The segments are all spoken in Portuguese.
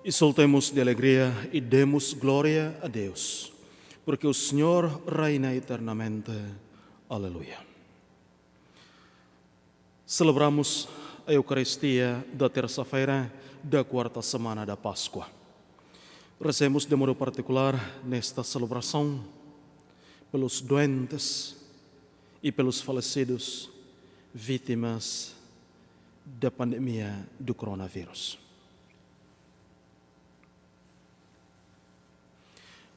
E soltemos de alegria e demos glória a Deus, porque o Senhor reina eternamente. Aleluia. Celebramos a Eucaristia da terça-feira da quarta semana da Páscoa. Rezemos de modo particular nesta celebração pelos doentes e pelos falecidos, vítimas da pandemia do coronavírus.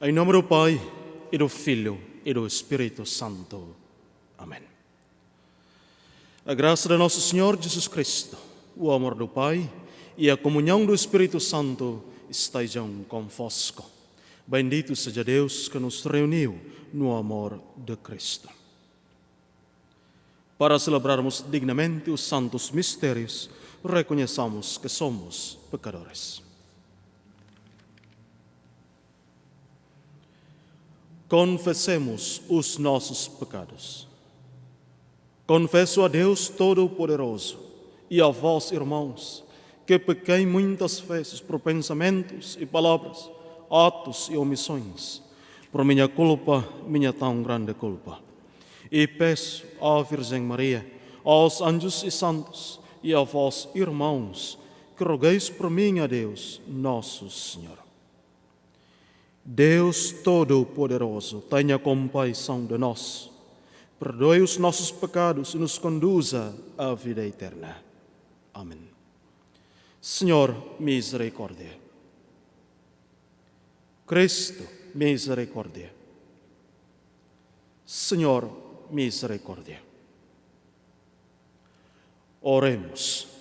Em nome do Pai, e do Filho, e do Espírito Santo. Amém. A graça de nosso Senhor Jesus Cristo, o amor do Pai e a comunhão do Espírito Santo estejam convosco. Bendito seja Deus que nos reuniu no amor de Cristo. Para celebrarmos dignamente os santos mistérios, reconheçamos que somos pecadores. Confessemos os nossos pecados. Confesso a Deus Todo-Poderoso e a vós, irmãos, que pequei muitas vezes por pensamentos e palavras, atos e omissões, por minha culpa, minha tão grande culpa. E peço à Virgem Maria, aos anjos e santos e a vós, irmãos, que rogueis por mim a Deus, nosso Senhor. Deus Todo-Poderoso, tenha compaixão de nós, perdoe os nossos pecados e nos conduza à vida eterna. Amém. Senhor, misericórdia. Cristo, misericórdia. Senhor, misericórdia. Oremos.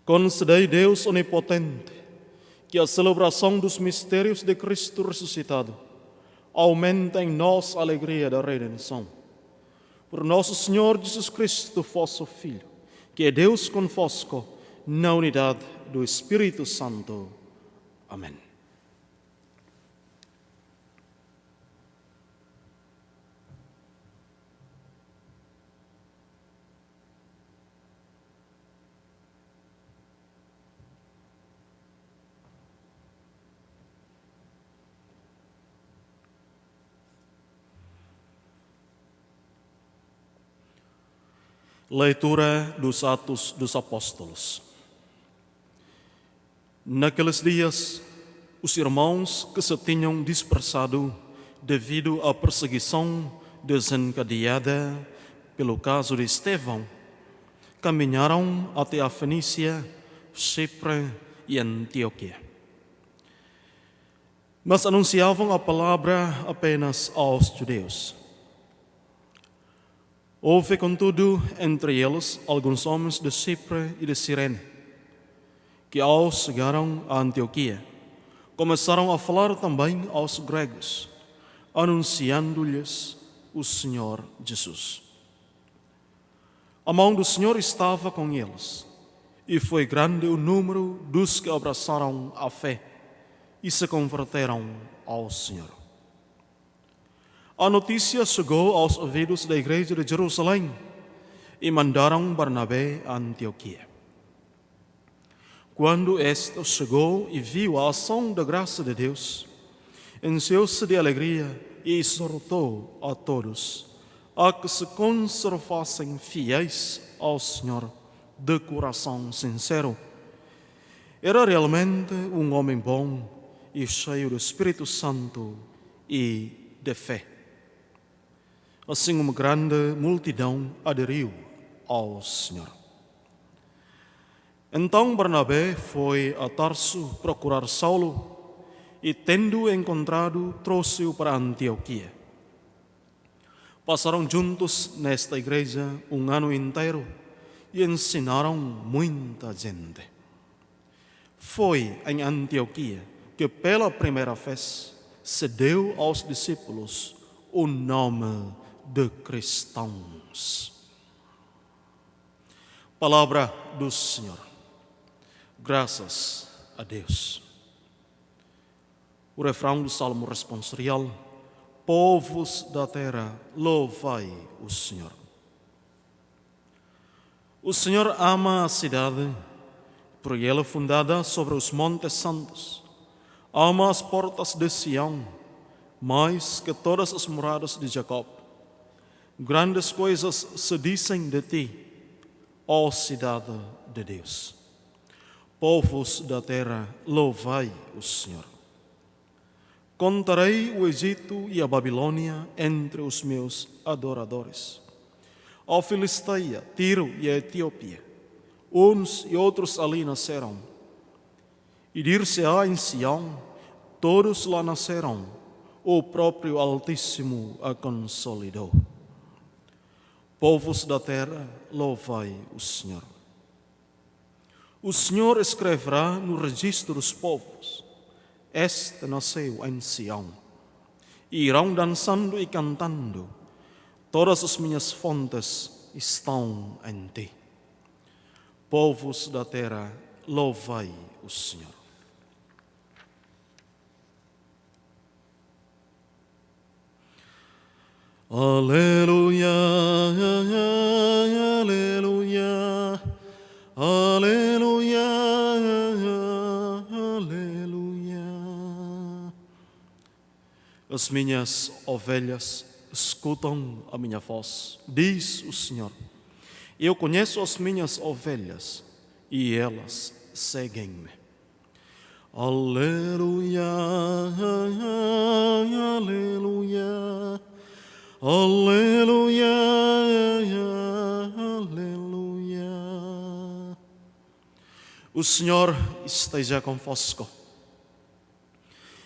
Concedei, Deus onipotente, que a celebração dos mistérios de Cristo ressuscitado aumente em nós a alegria da redenção. Por nosso Senhor Jesus Cristo, vosso Filho, que é Deus convosco, na unidade do Espírito Santo. Amém. Leitura dos Atos dos Apóstolos. Naqueles dias, os irmãos que se tinham dispersado devido à perseguição desencadeada pelo caso de Estevão, caminharam até a Fenícia, Chipre e Antioquia. Mas anunciavam a palavra apenas aos judeus. Houve, contudo, entre eles alguns homens de Chipre e de Cirene, que ao chegaram a Antioquia, começaram a falar também aos gregos, anunciando-lhes o Senhor Jesus. A mão do Senhor estava com eles, e foi grande o número dos que abraçaram a fé e se converteram ao Senhor. A notícia chegou aos ouvidos da igreja de Jerusalém e mandaram Barnabé a Antioquia. Quando este chegou e viu a ação da graça de Deus, encheu-se de alegria e exortou a todos a que se conservassem fiéis ao Senhor de coração sincero. Era realmente um homem bom e cheio do Espírito Santo e de fé. Assim, uma grande multidão aderiu ao Senhor. Então Barnabé foi a Tarso procurar Saulo e, tendo-o encontrado, trouxe-o para Antioquia. Passaram juntos nesta igreja um ano inteiro e ensinaram muita gente. Foi em Antioquia que pela primeira vez se deu aos discípulos o nome de cristãos. Palavra do Senhor. Graças a Deus. O refrão do Salmo responsorial: povos da terra, louvai o Senhor. O Senhor ama a cidade, porque ela é fundada sobre os montes santos. Ama as portas de Sião, mais que todas as moradas de Jacob. Grandes coisas se dizem de ti, ó cidade de Deus. Povos da terra, louvai o Senhor. Contarei o Egito e a Babilônia entre os meus adoradores. Ó Filisteia, Tiro e a Etiópia, uns e outros ali nasceram. E dir-se-á em Sião, todos lá nasceram, o próprio Altíssimo a consolidou. Povos da terra, louvai o Senhor. O Senhor escreverá no registro dos povos: este nasceu em Sião. E irão dançando e cantando: todas as minhas fontes estão em ti. Povos da terra, louvai o Senhor. Aleluia, aleluia, aleluia, aleluia. As minhas ovelhas escutam a minha voz, diz o Senhor. Eu conheço as minhas ovelhas e elas seguem-me. Aleluia, aleluia, aleluia, aleluia. O Senhor esteja convosco.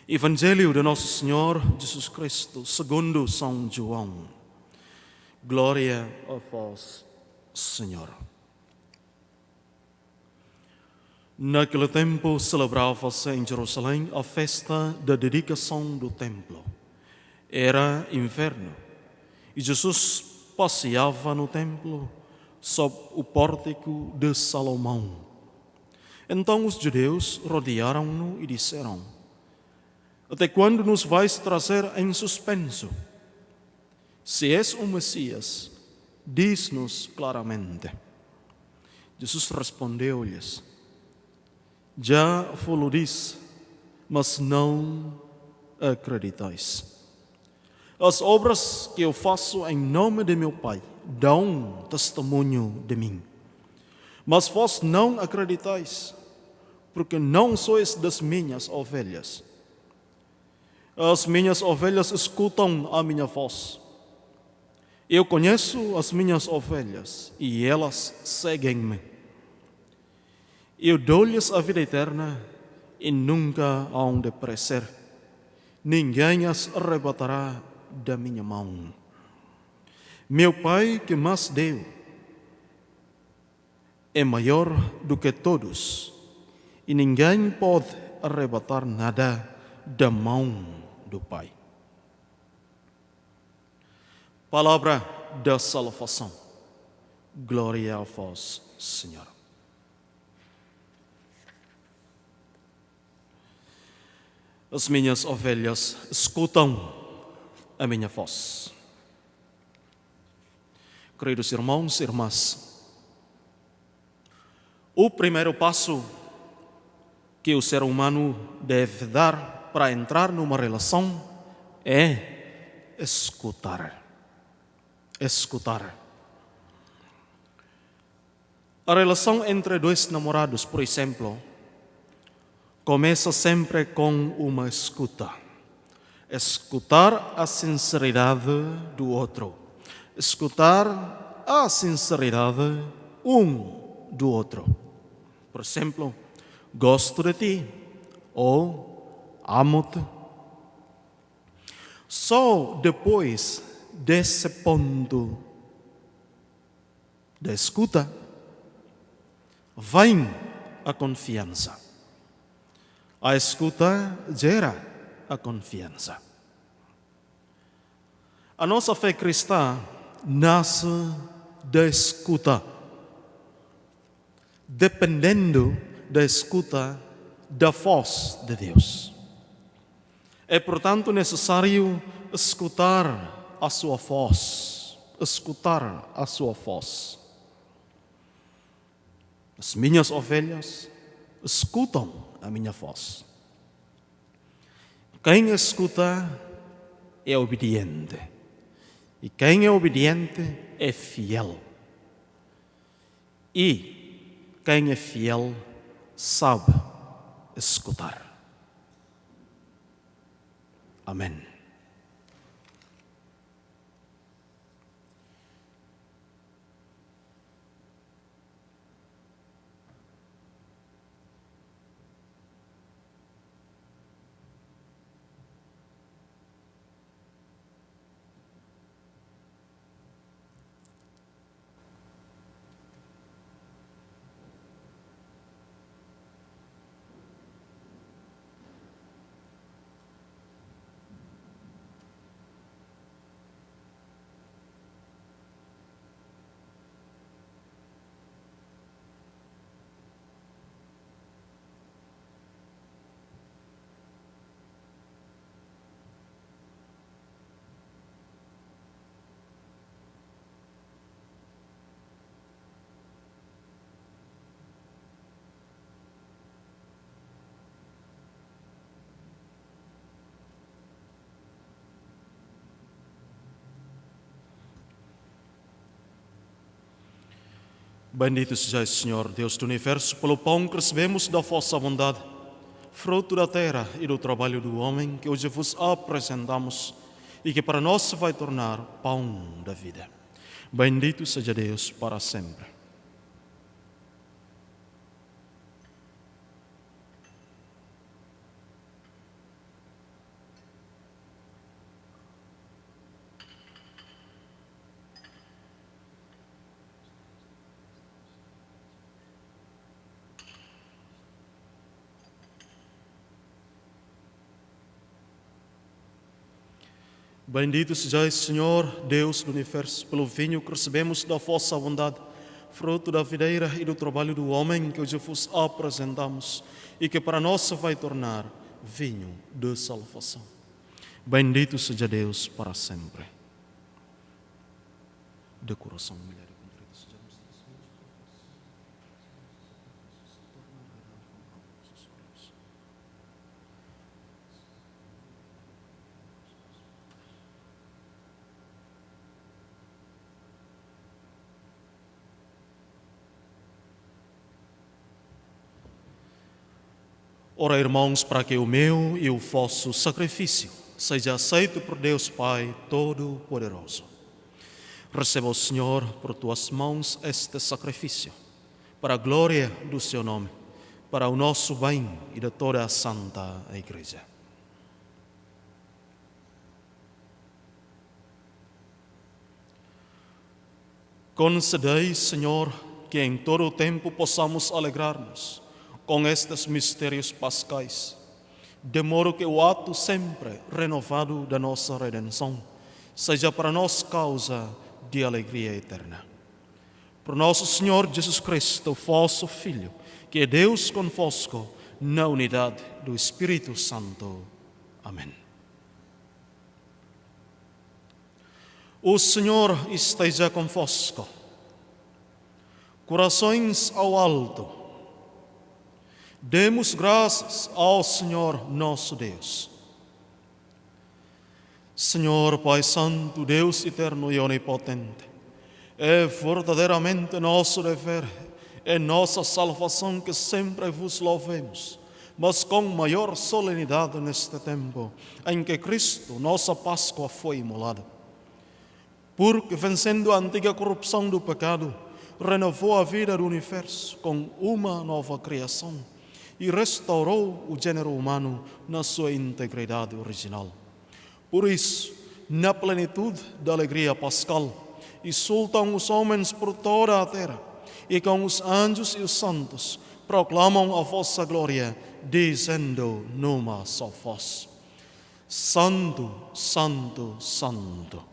Evangelho de Nosso Senhor Jesus Cristo, segundo São João. Glória a vós, Senhor. Naquele tempo celebrava-se em Jerusalém a festa da dedicação do templo. Era inverno e Jesus passeava no templo sob o pórtico de Salomão. Então os judeus rodearam-no e disseram: até quando nos vais trazer em suspenso? Se és o Messias, diz-nos claramente. Jesus respondeu-lhes: já vos disse, mas não acreditais. As obras que eu faço em nome de meu Pai dão testemunho de mim. Mas vós não acreditais, porque não sois das minhas ovelhas. As minhas ovelhas escutam a minha voz. Eu conheço as minhas ovelhas e elas seguem-me. Eu dou-lhes a vida eterna e nunca hão de perecer. Ninguém as arrebatará da minha mão. Meu Pai que mas deu é maior do que todos e ninguém pode arrebatar nada da mão do Pai. Palavra da salvação. Glória a vós, Senhor. As minhas ovelhas escutam a minha voz. Queridos irmãos e irmãs, o primeiro passo que o ser humano deve dar para entrar numa relação é escutar. Escutar. A relação entre dois namorados, por exemplo, começa sempre com uma escuta. Escutar a sinceridade do outro. Escutar a sinceridade um do outro. Por exemplo, gosto de ti ou amo-te. Só depois desse ponto da escuta vem a confiança. A escuta gera a confiança. A nossa fé cristã nasce da escuta, dependendo da escuta da voz de Deus. É, portanto, necessário escutar a sua voz. Escutar a sua voz. As minhas ovelhas escutam a minha voz. Quem escuta é obediente. E quem é obediente é fiel. E quem é fiel sabe escutar. Amém. Bendito sejais, Senhor, Deus do Universo, pelo pão que recebemos da vossa bondade, fruto da terra e do trabalho do homem, que hoje vos apresentamos e que para nós se vai tornar pão da vida. Bendito seja Deus para sempre. Bendito sejais, Senhor, Deus do Universo, pelo vinho que recebemos da vossa bondade, fruto da videira e do trabalho do homem, que hoje vos apresentamos e que para nós se vai tornar vinho de salvação. Bendito seja Deus para sempre. De coração humilhado e contrito, sejamos Ora, irmãos, para que o meu e o vosso sacrifício seja aceito por Deus Pai Todo-Poderoso. Receba o Senhor por tuas mãos este sacrifício, para a glória do seu nome, para o nosso bem e de toda a Santa Igreja. Concedei, Senhor, que em todo o tempo possamos alegrar-nos com estes mistérios pascais, de modo que o ato sempre renovado da nossa redenção seja para nós causa de alegria eterna. Por nosso Senhor Jesus Cristo, vosso Filho, que é Deus convosco, na unidade do Espírito Santo. Amém. O Senhor esteja convosco. Corações ao alto. Demos graças ao Senhor nosso Deus. Senhor Pai Santo, Deus eterno e onipotente, é verdadeiramente nosso dever, é nossa salvação que sempre vos louvemos, mas com maior solenidade neste tempo em que Cristo, nossa Páscoa, foi imolado. Porque, vencendo a antiga corrupção do pecado, renovou a vida do universo com uma nova criação e restaurou o gênero humano na sua integridade original. Por isso, na plenitude da alegria pascal, exultam os homens por toda a terra e com os anjos e os santos proclamam a vossa glória, dizendo numa só voz: Santo, Santo, Santo,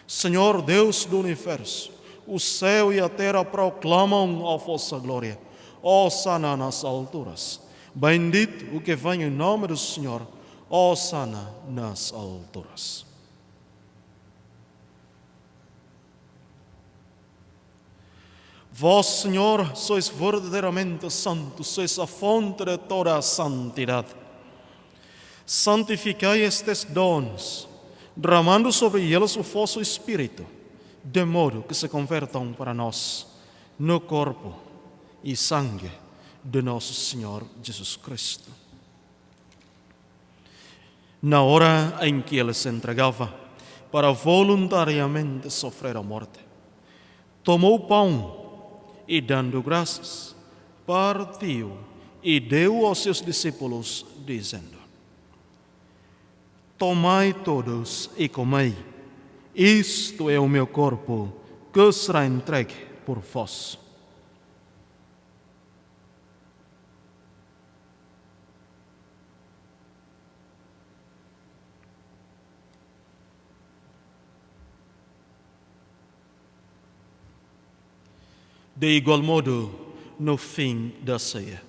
Senhor Deus do Universo, o céu e a terra proclamam a vossa glória. Hosana nas alturas. Bendito o que vem em nome do Senhor. Hosana nas alturas. Vós, Senhor, sois verdadeiramente santo, sois a fonte de toda a santidade. Santificai estes dons, derramando sobre eles o vosso Espírito, de modo que se convertam para nós no corpo e sangue de nosso Senhor Jesus Cristo. Na hora em que ele se entregava para voluntariamente sofrer a morte, tomou o pão e, dando graças, partiu e deu aos seus discípulos, dizendo: Tomai todos e comei, isto é o meu corpo, que será entregue por vós. De igual modo, no fim da ceia,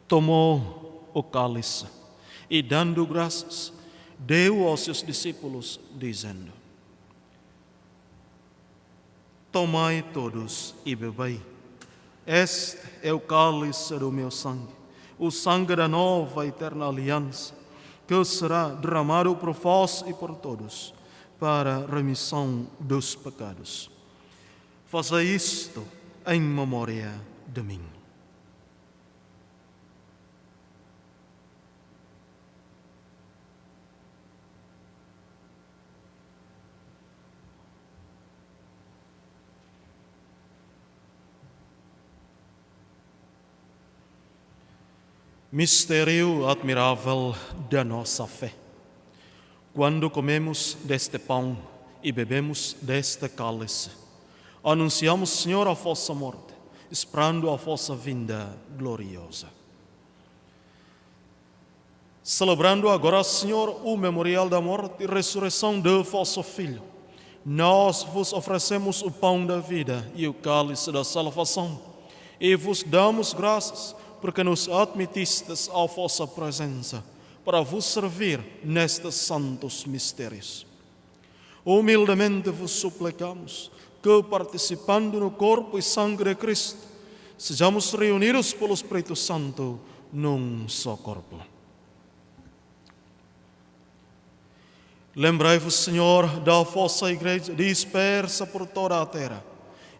tomou o cálice e, dando graças, deu aos seus discípulos, dizendo: Tomai todos e bebei. Este é o cálice do meu sangue, o sangue da nova e eterna aliança, que será derramado por vós e por todos, para a remissão dos pecados. Faça isto em memória de mim. Mistério admirável da nossa fé. Quando comemos deste pão e bebemos deste cálice, anunciamos, Senhor, a vossa morte, esperando a vossa vinda gloriosa. Celebrando agora, Senhor, o memorial da morte e ressurreição de vosso Filho, nós vos oferecemos o pão da vida e o cálice da salvação, e vos damos graças porque nos admitistes à vossa presença para vos servir nestes santos mistérios. Humildemente vos suplicamos que, participando no corpo e sangue de Cristo, sejamos reunidos pelo Espírito Santo num só corpo. Lembrai-vos, Senhor, da vossa Igreja dispersa por toda a terra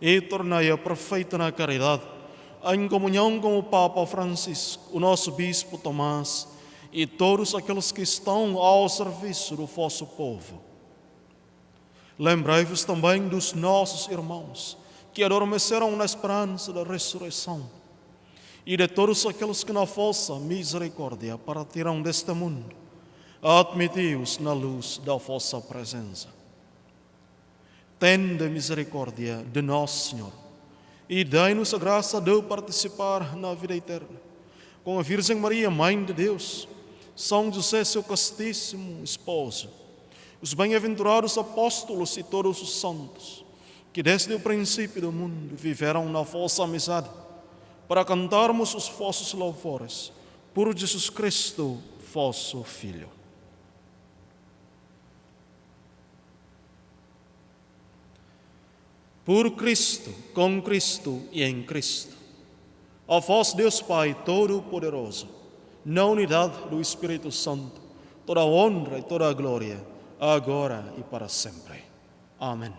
e tornai-a perfeita na caridade, em comunhão com o Papa Francisco, o nosso Bispo Tomás e todos aqueles que estão ao serviço do vosso povo. Lembrai-vos também dos nossos irmãos que adormeceram na esperança da ressurreição e de todos aqueles que na vossa misericórdia partiram deste mundo. Admiti-os na luz da vossa presença. Tende misericórdia de nosso Senhor e dai-nos a graça de participar na vida eterna com a Virgem Maria, Mãe de Deus, São José, seu castíssimo esposo, os bem-aventurados apóstolos e todos os santos, que desde o princípio do mundo viveram na vossa amizade, para cantarmos os vossos louvores, por Jesus Cristo, vosso Filho. Por Cristo, com Cristo e em Cristo, a vós, Deus Pai Todo-Poderoso, na unidade do Espírito Santo, toda a honra e toda a glória, agora e para sempre. Amém.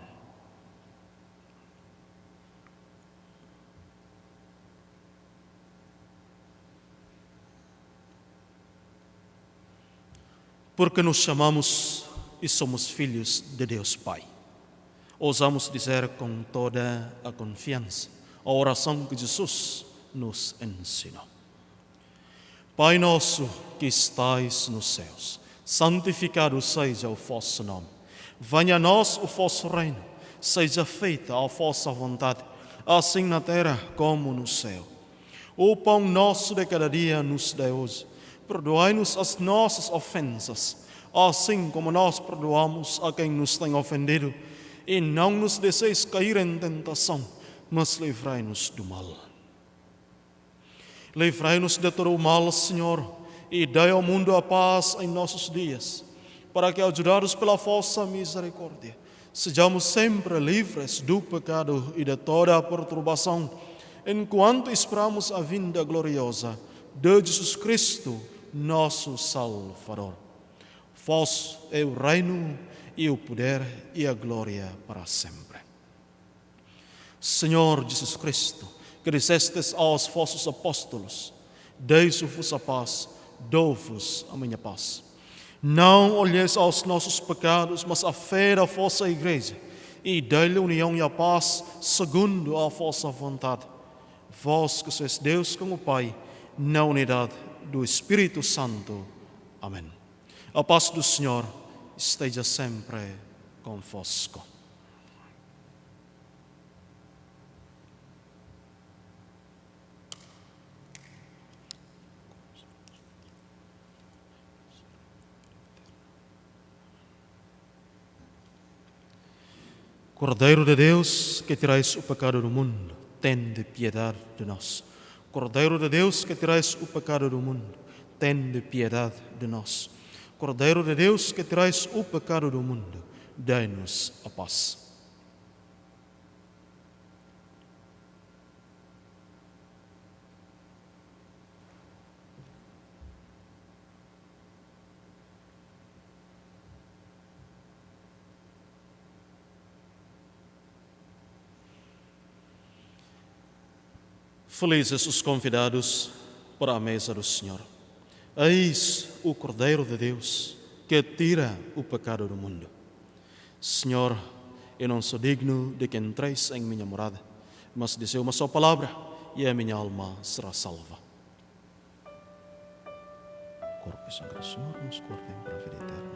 Porque nos chamamos e somos filhos de Deus Pai, ousamos dizer com toda a confiança a oração que Jesus nos ensinou. Pai nosso que estais nos céus, santificado seja o vosso nome. Venha a nós o vosso reino, seja feita a vossa vontade, assim na terra como no céu. O pão nosso de cada dia nos dai hoje. Perdoai-nos as nossas ofensas, assim como nós perdoamos a quem nos tem ofendido. E não nos deixeis cair em tentação, mas livrai-nos do mal. Livrai-nos de todo o mal, Senhor, e dai ao mundo a paz em nossos dias, para que, ajudados pela vossa misericórdia, Sejamos sempre livres do pecado e de toda a perturbação, enquanto esperamos a vinda gloriosa de Jesus Cristo, nosso Salvador. Vós é o reino e o poder e a glória para sempre. Senhor Jesus Cristo, que dissestes aos vossos apóstolos: deixo-vos a paz, dou-vos a minha paz. Não olheis aos nossos pecados, mas à fé da vossa Igreja, e dai-lhe união e a paz segundo a vossa vontade. Vós que sois Deus com o Pai, na unidade do Espírito Santo. Amém. A paz do Senhor esteja sempre convosco. Cordeiro de Deus, que tirais o pecado do mundo, tende piedade de nós. Cordeiro de Deus, que tirais o pecado do mundo, tende piedade de nós. Cordeiro de Deus, que tirais o pecado do mundo, dai-nos a paz. Felizes os convidados para a mesa do Senhor. Eis o Cordeiro de Deus que tira o pecado do mundo. Senhor, eu não sou digno de que entreis em minha morada, mas dizei uma só palavra e a minha alma será salva. Corpo e sangue do Senhor nos guardem para a vida eterna.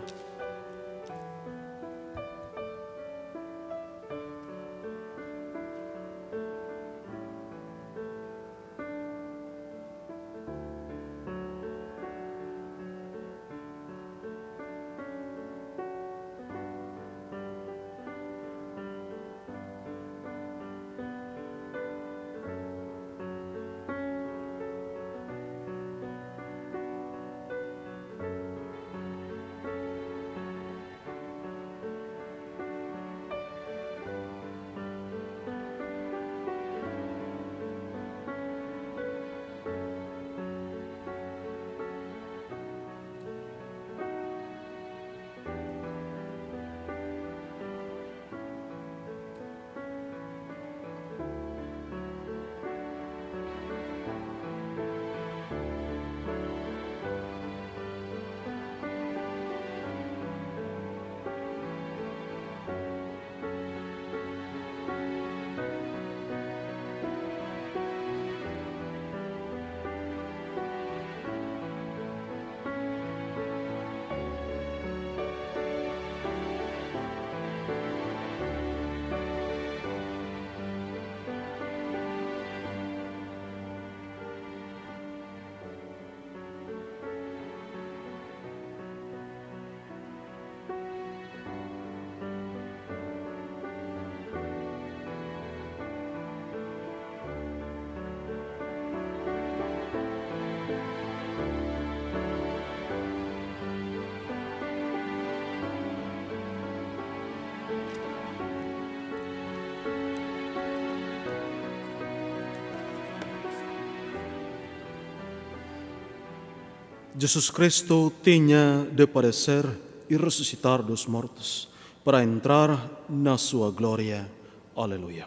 Jesus Cristo tinha de padecer e ressuscitar dos mortos para entrar na sua glória. Aleluia.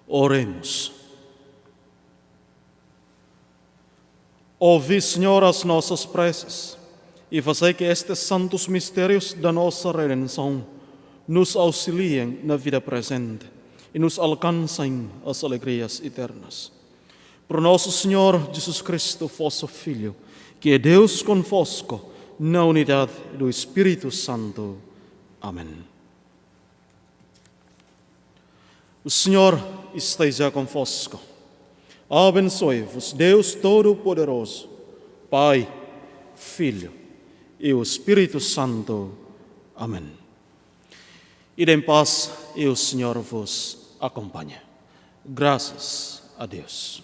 Oremos. Ouvi, Senhor, as nossas preces e fazei que estes santos mistérios da nossa redenção nos auxiliem na vida presente e nos alcancem as alegrias eternas. Por nosso Senhor Jesus Cristo, vosso Filho, que é Deus convosco, na unidade do Espírito Santo. Amém. O Senhor esteja convosco. Abençoe-vos, Deus Todo-Poderoso, Pai, Filho e o Espírito Santo. Amém. Ide em paz e o Senhor vos acompanhe. Graças a Deus.